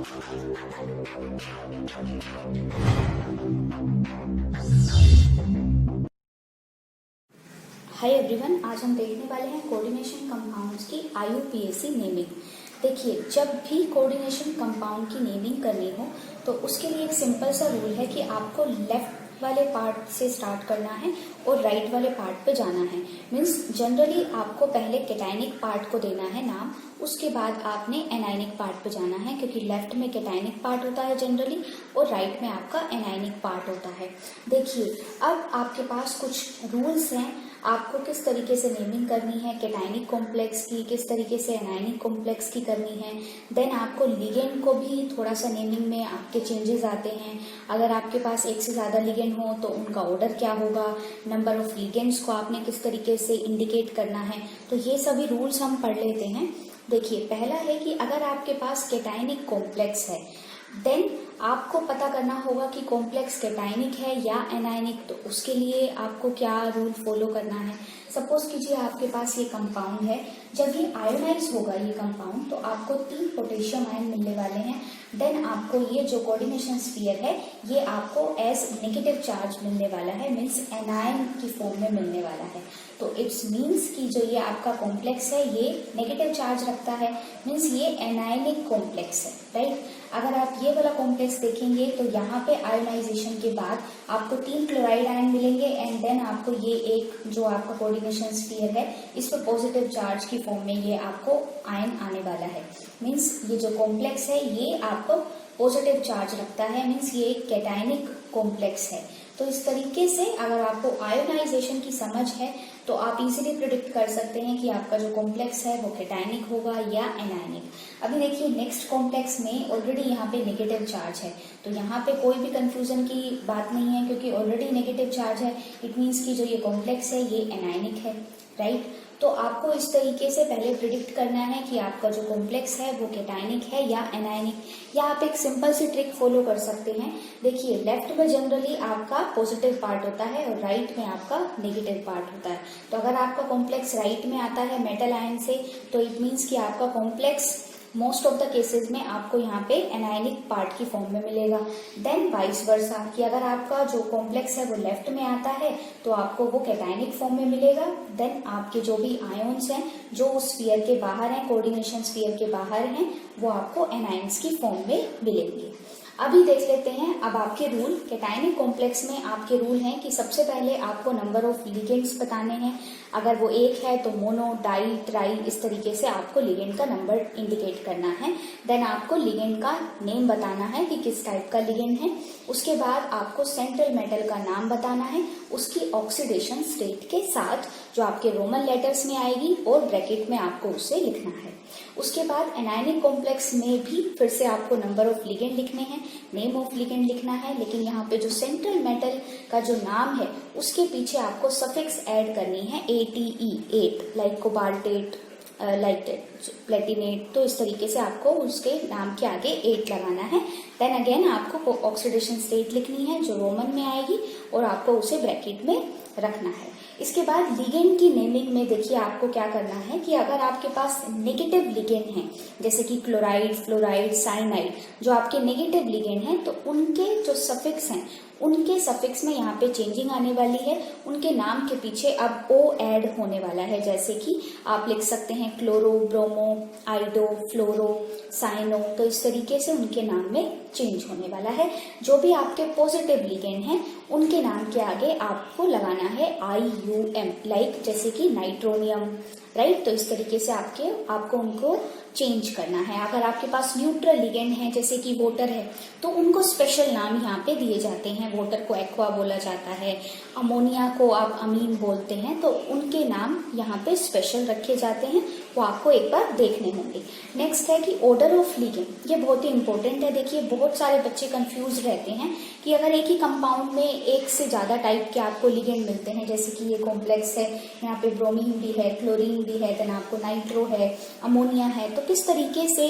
Hi everyone, आज हम देखने वाले हैं कोऑर्डिनेशन कंपाउंड्स की IUPAC नेमिंग। देखिए, जब भी कोऑर्डिनेशन कंपाउंड की नेमिंग करनी हो तो उसके लिए एक सिंपल सा रूल है कि आपको लेफ्ट वाले पार्ट से स्टार्ट करना है और राइट वाले पार्ट पे जाना है। मीन्स जनरली आपको पहले कैटायनिक पार्ट को देना है नाम, उसके बाद आपने एनायनिक पार्ट पे जाना है, क्योंकि लेफ्ट में कैटायनिक पार्ट होता है जनरली और राइट में आपका एनायनिक पार्ट होता है। देखिए, अब आपके पास कुछ रूल्स हैं, आपको किस तरीके से नेमिंग करनी है कैटायनिक कॉम्प्लेक्स की, किस तरीके से एनायनिक कॉम्प्लेक्स की करनी है। देन आपको लिगेंड को भी थोड़ा सा नेमिंग में आपके चेंजेस आते हैं। अगर आपके पास एक से ज़्यादा लिगेंड हो तो उनका ऑर्डर क्या होगा, नंबर ऑफ लिगेंड्स को आपने किस तरीके से इंडिकेट करना है, तो ये सभी रूल्स हम पढ़ लेते हैं। देखिए, पहला है कि अगर आपके पास कैटायनिक कॉम्प्लेक्स है देन आपको पता करना होगा कि कॉम्प्लेक्स कैटायनिक है या एनायनिक, तो उसके लिए आपको क्या रूल फॉलो करना है। सपोज कीजिए आपके पास ये कंपाउंड है, जब ये आयोनाइज होगा ये कंपाउंड तो आपको 3 पोटेशियम आयन मिलने वाले हैं। देन आपको ये जो कोऑर्डिनेशन स्फीयर है ये आपको एज नेगेटिव चार्ज मिलने वाला है, मीन्स एनायन की फॉर्म में मिलने वाला है। तो इट्स मीन्स कि जो ये आपका कॉम्प्लेक्स है ये नेगेटिव चार्ज रखता है, मीन्स ये एनायनिक कॉम्प्लेक्स है, राइट। अगर आप ये वाला कॉम्प्लेक्स देखेंगे तो यहाँ पे आयोनाइजेशन के बाद आपको 3 क्लोराइड आयन मिलेंगे एंड देन आपको ये एक जो आपका कोऑर्डिनेशन स्फीयर है इस पर पॉजिटिव चार्ज की फॉर्म में ये आपको आयन आने वाला है। मीन्स ये जो कॉम्प्लेक्स है ये आपको पॉजिटिव चार्ज रखता है, मीन्स ये एक कैटायनिक कॉम्प्लेक्स है। तो इस तरीके से अगर आपको आयोनाइजेशन की समझ है तो आप इजीली प्रिडिक्ट कर सकते हैं कि आपका जो कॉम्प्लेक्स है वो कैटायनिक होगा या एनायनिक। अभी देखिए, नेक्स्ट कॉम्प्लेक्स में ऑलरेडी यहाँ पे नेगेटिव चार्ज है, तो यहाँ पे कोई भी कंफ्यूजन की बात नहीं है, क्योंकि ऑलरेडी नेगेटिव चार्ज है। इट मीन्स कि जो ये कॉम्प्लेक्स है ये एनायनिक है, राइट। तो आपको इस तरीके से पहले प्रिडिक्ट करना है कि आपका जो कॉम्प्लेक्स है वो कैटायनिक है या एनायनिक। या आप एक सिंपल सी ट्रिक फॉलो कर सकते हैं। देखिए, लेफ्ट में जनरली आपका पॉजिटिव पार्ट होता है और राइट में आपका नेगेटिव पार्ट होता है। तो अगर आपका कॉम्प्लेक्स राइट में आता है मेटल आयन से तो इट मीन्स कि आपका complex most of the cases में आपको यहाँ पे एनायनिक पार्ट की फॉर्म में मिलेगा। देन वाइस वर्सा कि अगर आपका जो कॉम्प्लेक्स है वो लेफ्ट में आता है तो आपको वो कैटायनिक फॉर्म में मिलेगा। देन आपके जो भी आयोन्स हैं जो उस स्फीयर के बाहर हैं, कोऑर्डिनेशन स्फीयर के बाहर हैं, वो आपको एनायंस की फॉर्म में मिलेंगे। अभी देख लेते हैं अब आपके रूल। कैटायनिक कॉम्प्लेक्स में आपके रूल हैं कि सबसे पहले आपको नंबर ऑफ लिगेंड्स बताने हैं। अगर वो 1 है तो मोनो, डाई, ट्राई, इस तरीके से आपको लिगेंड का नंबर इंडिकेट करना है। देन आपको लिगेंड का नेम बताना है कि किस टाइप का लिगेंड है। उसके बाद आपको सेंट्रल मेटल का नाम बताना है, उसकी ऑक्सीडेशन स्टेट के साथ, जो आपके रोमन लेटर्स में आएगी और ब्रैकेट में आपको उसे लिखना है। उसके बाद एनायनिक कॉम्प्लेक्स में भी फिर से आपको नंबर ऑफ लिगेंड लिखने हैं, नेम ऑफ लिगेंड लिखना है, लेकिन यहाँ पे जो सेंट्रल मेटल का जो नाम है उसके पीछे आपको सफिक्स ऐड करनी है, ATE, 8, like cobaltate, like Palatinate. तो इस तरीके से आपको उसके नाम के आगे 8 लगाना है। देन अगेन आपको ऑक्सीडेशन स्टेट लिखनी है जो रोमन में आएगी और आपको उसे ब्रैकेट में रखना है। इसके बाद लिगेंड की नेमिंग में देखिए आपको क्या करना है कि अगर आपके पास नेगेटिव लिगेंड हैं जैसे कि क्लोराइड, फ्लोराइड, साइनाइड, जो आपके नेगेटिव लिगेंड हैं तो उनके जो सफिक्स हैं उनके सफिक्स में यहाँ पे चेंजिंग आने वाली है। उनके नाम के पीछे अब O ऐड होने वाला है, जैसे कि आप लिख सकते हैं क्लोरो, ब्रोमो, आइडो, फ्लोरो, साइनो। तो इस तरीके से उनके नाम में चेंज होने वाला है। जो भी आपके पॉजिटिव लिगेंड हैं उनके नाम के आगे आपको लगाना है IUM, लाइक जैसे कि नाइट्रोनियम, राइट। तो इस तरीके से आपको उनको चेंज करना है। अगर आपके पास न्यूट्रल लिगेंड है जैसे कि वाटर है तो उनको स्पेशल नाम यहाँ पे दिए जाते हैं। वाटर को एक्वा बोला जाता है, अमोनिया को आप अमीन बोलते हैं, तो उनके नाम यहाँ पे स्पेशल रखे जाते हैं, वो आपको एक बार देखने होंगे। नेक्स्ट है कि ऑर्डर ऑफ लिगेंड, ये बहुत ही इंपॉर्टेंट है। देखिए, बहुत सारे बच्चे कंफ्यूज रहते हैं कि अगर एक ही कंपाउंड में एक से ज्यादा टाइप के आपको लिगेंड मिलते हैं, जैसे कि ये कॉम्प्लेक्स है, यहाँ पे ब्रोमीन भी है, क्लोरीन भी है, देन आपको नाइट्रो है, अमोनिया है, तो किस तरीके से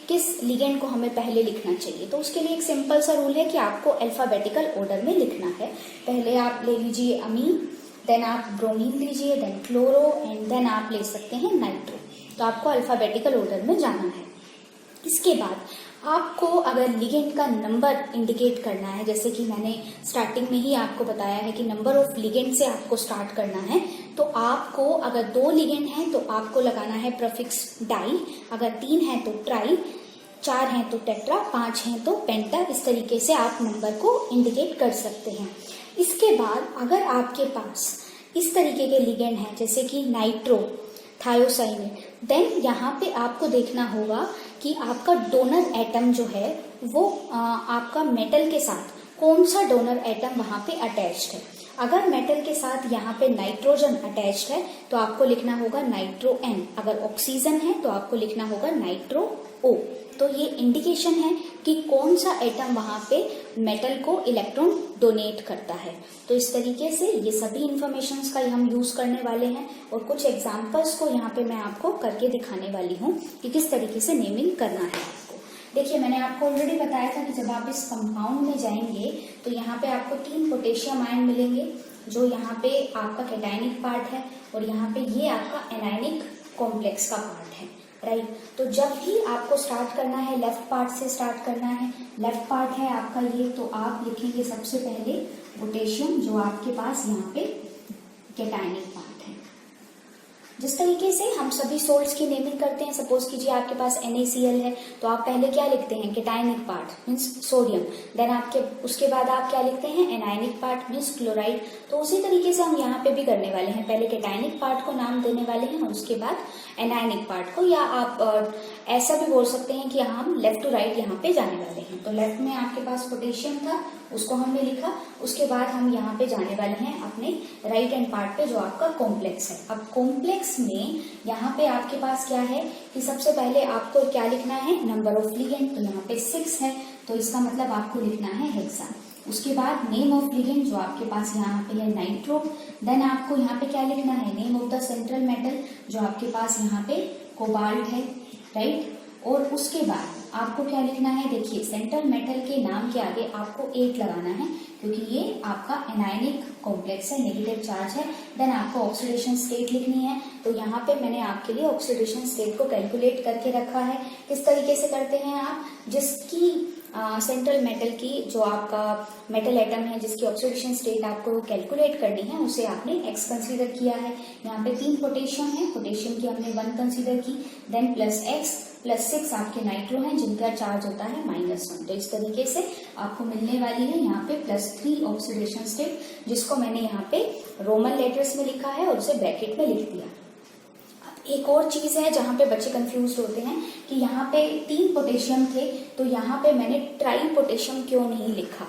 किस लिगेंड को हमें पहले लिखना चाहिए। तो उसके लिए एक सिंपल सा रूल है कि आपको अल्फाबेटिकल ऑर्डर में लिखना है। पहले आप ले लीजिए अमीन, देन आप ब्रोमीन लीजिए, देन क्लोरो एंड देन आप ले सकते हैं नाइट्रो। तो आपको अल्फाबेटिकल ऑर्डर में जाना है। इसके बाद आपको अगर लिगेंड का नंबर इंडिकेट करना है, जैसे कि मैंने स्टार्टिंग में ही आपको बताया है कि नंबर ऑफ लिगेंड से आपको स्टार्ट करना है, तो आपको अगर 2 लिगेंड हैं तो आपको लगाना है प्रीफिक्स डाई, अगर 3 है तो ट्राई, 4 हैं तो टेट्रा, 5 हैं तो पेंटा। इस तरीके से आप नंबर को इंडिकेट कर सकते हैं। इसके बाद अगर आपके पास इस तरीके के लिगेंड हैं जैसे कि नाइट्रो, थायोसाइनेट, देन यहाँ पे आपको देखना होगा कि आपका डोनर एटम जो है वो आपका मेटल के साथ कौन सा डोनर एटम वहाँ पे अटैच्ड है। अगर मेटल के साथ यहाँ पे नाइट्रोजन अटैच्ड है तो आपको लिखना होगा नाइट्रो N, अगर ऑक्सीजन है तो आपको लिखना होगा नाइट्रो O। तो ये इंडिकेशन है कि कौन सा एटम वहाँ पे मेटल को इलेक्ट्रॉन डोनेट करता है। तो इस तरीके से ये सभी इंफॉर्मेशंस का हम यूज करने वाले हैं और कुछ एग्जांपल्स को यहाँ पे मैं आपको करके दिखाने वाली हूँ कि किस तरीके से नेमिंग करना है आपको। देखिए, मैंने आपको ऑलरेडी बताया था कि जब आप इस कंपाउंड में जाएंगे तो यहाँ पे आपको 3 पोटेशियम आयन मिलेंगे, जो यहाँ पे आपका कैटायनिक पार्ट है और यहाँ पे ये आपका एनायनिक कॉम्प्लेक्स का पार्ट है, राइट। तो जब भी आपको स्टार्ट करना है, लेफ्ट पार्ट से स्टार्ट करना है, लेफ्ट पार्ट है आपका ये, तो आप लिखेंगे सबसे पहले पोटेशियम, जो आपके पास यहाँ पे कैटायनिक पार्ट है। जिस तरीके से हम सभी सोल्ट्स की नेमिंग करते हैं, सपोज कीजिए आपके पास NaCl है तो आप पहले क्या लिखते हैं, cationic part means sodium, then आपके उसके बाद आप क्या लिखते हैं, एनायनिक पार्ट मीन्स क्लोराइड। तो उसी तरीके से हम यहाँ पे भी करने वाले हैं, पहले कैटायनिक पार्ट को नाम देने वाले हैं और उसके बाद एनायनिक पार्ट को, या आप ऐसा भी बोल सकते हैं कि हम लेफ्ट टू राइट यहाँ पे जाने वाले हैं। तो लेफ्ट में आपके पास पोटेशियम था, उसको हमने लिखा, उसके बाद हम यहाँ पे जाने वाले हैं अपने राइट हैंड पार्ट पे जो आपका कॉम्प्लेक्स है। अब कॉम्प्लेक्स में यहाँ पे आपके पास क्या है कि सबसे पहले आपको क्या लिखना है, नंबर ऑफ लिगेंड, तो यहाँ पे 6 है, तो इसका मतलब आपको लिखना है हेक्सा। उसके बाद नेम ऑफ लिगेंड जो आपके पास यहाँ पे है नाइट्रो, देन आपको यहाँ पे क्या लिखना है, name of the central metal जो आपके पास यहाँ पे कोबाल्ट है, राइट। और उसके बाद आपको क्या लिखना है, देखिए सेंट्रल मेटल के नाम के आगे आपको 8 लगाना है क्योंकि ये आपका एनायनिक कॉम्प्लेक्स है, नेगेटिव चार्ज है। देन आपको ऑक्सीडेशन स्टेट लिखनी है, तो यहाँ पे मैंने आपके लिए ऑक्सीडेशन स्टेट को कैलकुलेट करके रखा है। किस तरीके से करते हैं आप, जिसकी सेंट्रल मेटल की जो आपका मेटल एटम है जिसकी ऑक्सीडेशन स्टेट आपको कैलकुलेट करनी है उसे आपने X कंसीडर किया है। यहाँ पे 3 पोटेशियम है, पोटेशियम की हमने 1 कंसीडर की, देन प्लस X प्लस 6 आपके नाइट्रो हैं जिनका चार्ज होता है -1। तो इस तरीके से आपको मिलने वाली है यहाँ पे +3 ऑक्सीडेशन स्टेट, जिसको मैंने यहाँ पे रोमन लेटर्स में लिखा है और उसे ब्रैकेट में लिख दिया। एक और चीज है जहाँ पे बच्चे कंफ्यूज होते हैं कि यहाँ पे 3 पोटेशियम थे तो यहाँ पे मैंने ट्राई पोटेशियम क्यों नहीं लिखा।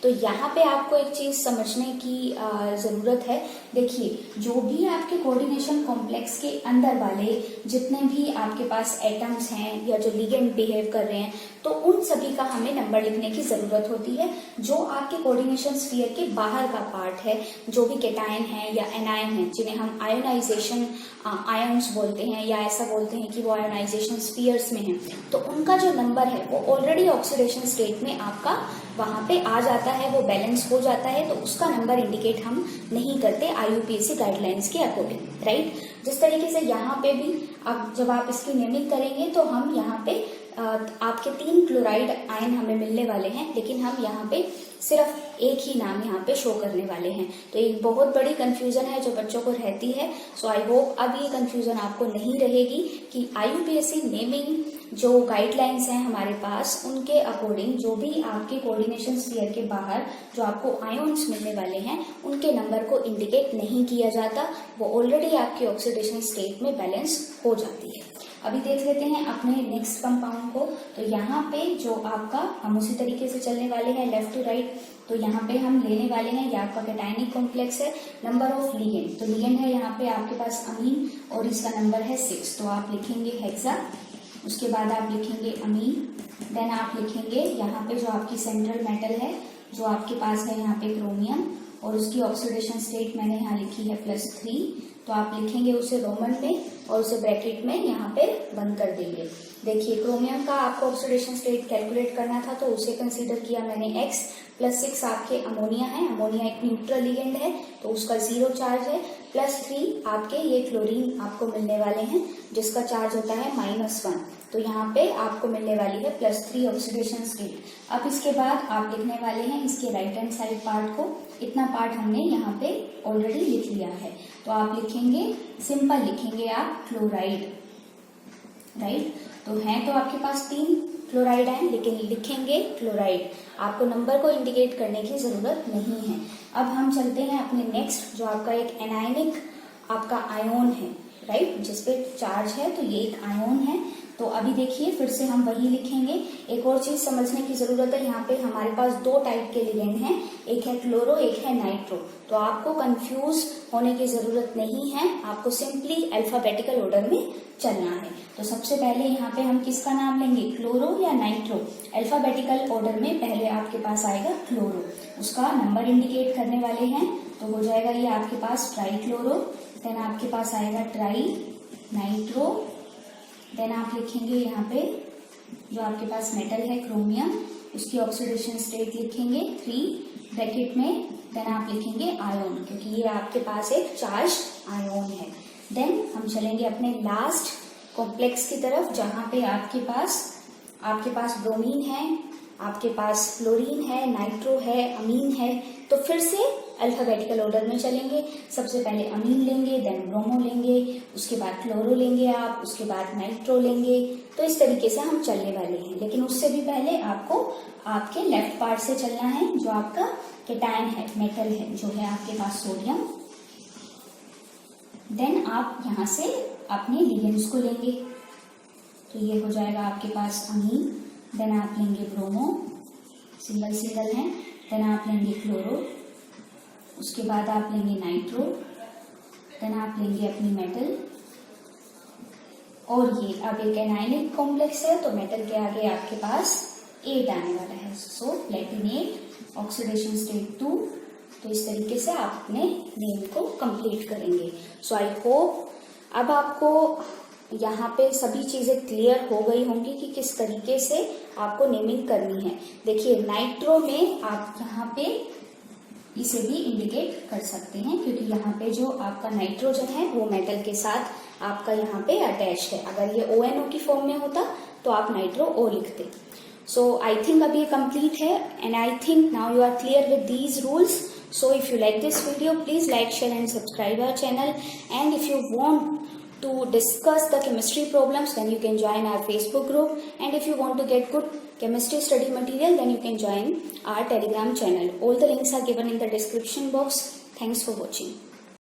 तो यहाँ पे आपको एक चीज समझने की जरूरत है। देखिए, जो भी आपके कोऑर्डिनेशन कॉम्प्लेक्स के अंदर वाले जितने भी आपके पास एटम्स हैं या जो लिगेंड बिहेव कर रहे हैं, तो उन सभी का हमें नंबर लिखने की जरूरत होती है। जो आपके कोऑर्डिनेशन स्फीयर के बाहर का पार्ट है, जो भी कैटायन है या एनायन है, जिन्हें हम आयोनाइजेशन आयन्स बोलते हैं या ऐसा बोलते हैं कि वो आयोनाइजेशन स्फीयर्स में हैं, तो उनका जो नंबर है वो ऑलरेडी ऑक्सीडेशन स्टेट में आपका वहां पे आ जाता है, वो बैलेंस हो जाता है, तो उसका नंबर इंडिकेट हम नहीं करते IUPAC गाइडलाइंस के अकॉर्डिंग, राइट। जिस तरीके से यहाँ पे भी अब जब आप इसकी नेमिंग करेंगे तो हम यहाँ पे आपके 3 क्लोराइड आयन हमें मिलने वाले हैं, लेकिन हम यहाँ पे सिर्फ एक ही नाम यहाँ पे शो करने वाले हैं। तो एक बहुत बड़ी कंफ्यूजन है जो बच्चों को रहती है। सो आई होप अब ये कंफ्यूजन आपको नहीं रहेगी कि IUPAC नेमिंग जो गाइडलाइंस हैं हमारे पास, उनके अकॉर्डिंग जो भी आपके कोऑर्डिनेशन स्फीयर के बाहर जो आपको आयोन्स मिलने वाले हैं उनके नंबर को इंडिकेट नहीं किया जाता, वो ऑलरेडी आपके ऑक्सीडेशन स्टेट में बैलेंस हो जाती है। अभी देख लेते हैं अपने नेक्स्ट कंपाउंड को। तो यहाँ पे जो आपका हम उसी तरीके से चलने वाले हैं लेफ्ट टू राइट। तो यहाँ पे हम लेने वाले हैं, ये आपका कैटायनिक कॉम्प्लेक्स है, नंबर ऑफ लिगेंड, तो लिगेंड है यहाँ पे आपके पास अमीन और इसका नंबर है 6, तो आप लिखेंगे हेक्सा। उसके बाद आप लिखेंगे अमीन, देन आप लिखेंगे यहाँ पे जो आपकी सेंट्रल मेटल है जो आपके पास है यहाँ पे क्रोमियम, और उसकी ऑक्सीडेशन स्टेट मैंने यहाँ लिखी है +3, तो आप लिखेंगे उसे रोमन में और उसे ब्रैकेट में यहाँ पे बंद कर देंगे। देखिए, क्रोमियम का आपको ऑक्सीडेशन स्टेट कैलकुलेट करना था तो उसे कंसीडर किया मैंने X, +6 आपके अमोनिया है, अमोनिया एक न्यूट्रल लिगेंड है तो उसका 0 चार्ज है, +3 आपके ये क्लोरीन आपको मिलने वाले हैं जिसका चार्ज होता है -1। तो यहाँ पे आपको मिलने वाली है +3 ऑक्सीडेशन स्टेट। अब इसके बाद आप लिखने वाले हैं इसके राइट हैंड साइड पार्ट को। इतना पार्ट हमने यहाँ पे ऑलरेडी लिख लिया है, तो आप लिखेंगे, सिंपल लिखेंगे आप क्लोराइड, राइट। तो हैं तो आपके पास 3 क्लोराइड हैं, लेकिन लिखेंगे क्लोराइड, आपको नंबर को इंडिकेट करने की जरूरत नहीं है। अब हम चलते हैं अपने नेक्स्ट, जो आपका एक एनायनिक आपका आयोन है, राइट, जिसपे चार्ज है, तो ये एक आयोन है। तो अभी देखिए फिर से हम वही लिखेंगे। एक और चीज समझने की जरूरत है, यहाँ पे हमारे पास 2 टाइप के लिगेंड हैं, एक है क्लोरो, एक है नाइट्रो। तो आपको कंफ्यूज होने की जरूरत नहीं है, आपको सिंपली अल्फाबेटिकल ऑर्डर में चलना है। तो सबसे पहले यहाँ पे हम किसका नाम लेंगे, क्लोरो या नाइट्रो। अल्फाबेटिकल ऑर्डर में पहले आपके पास आएगा क्लोरो, उसका नंबर इंडिकेट करने वाले हैं, तो हो जाएगा ये आपके पास ट्राई क्लोरो। देन आपके पास आएगा ट्राई नाइट्रो। देन आप लिखेंगे यहाँ पे जो आपके पास मेटल है क्रोमियम, उसकी ऑक्सीडेशन स्टेट लिखेंगे 3 ब्रैकेट में। देन आप लिखेंगे आयोन, क्योंकि ये आपके पास एक चार्ज आयोन है। देन हम चलेंगे अपने लास्ट कॉम्प्लेक्स की तरफ, जहां पे आपके पास ब्रोमीन है, आपके पास फ्लोरीन है, नाइट्रो है, अमीन है। तो फिर से अल्फाबेटिकल ऑर्डर में चलेंगे, सबसे पहले अमीन लेंगे, देन ब्रोमो लेंगे, उसके बाद क्लोरो लेंगे आप, उसके बाद नाइट्रो लेंगे। तो इस तरीके से हम चलने वाले हैं, लेकिन उससे भी पहले आपको आपके लेफ्ट पार्ट से चलना है, जो आपका केटायन है, मेटल है, जो है आपके पास सोडियम। देन आप यहाँ से अपने लिगेंड्स को लेंगे, तो ये हो जाएगा आपके पास अमीन। देन आप लेंगे ब्रोमो, सिंगल सिंगल है। देन आप लेंगे क्लोरो, उसके बाद आप लेंगे नाइट्रो। देन आप लेंगे अपनी मेटल, और ये अब एक एनायनिक कॉम्प्लेक्स है, तो मेटल के आगे आपके पास 8 आने वाला है, सो प्लेटिनेट, ऑक्सीडेशन स्टेट 2। तो इस तरीके से आप अपने नेम को कंप्लीट करेंगे। सो आई होप अब आपको यहाँ पे सभी चीजें क्लियर हो गई होंगी कि किस तरीके से आपको नेमिंग करनी है। देखिए नाइट्रो में आप यहाँ पे इसे भी इंडिकेट कर सकते हैं, क्योंकि यहाँ पे जो आपका नाइट्रोजन है वो मेटल के साथ आपका यहाँ पे अटैच है। अगर ये ONO की फॉर्म में होता तो आप नाइट्रो O लिखते। सो आई थिंक अब ये कंप्लीट है, and I think now you are clear with these rules. So if you like this video, please like, share and subscribe our channel. And if you want to discuss the chemistry problems, then you can join our Facebook group. And if you want to get good chemistry study material, then you can join our Telegram channel. All the links are given in the description box. Thanks for watching.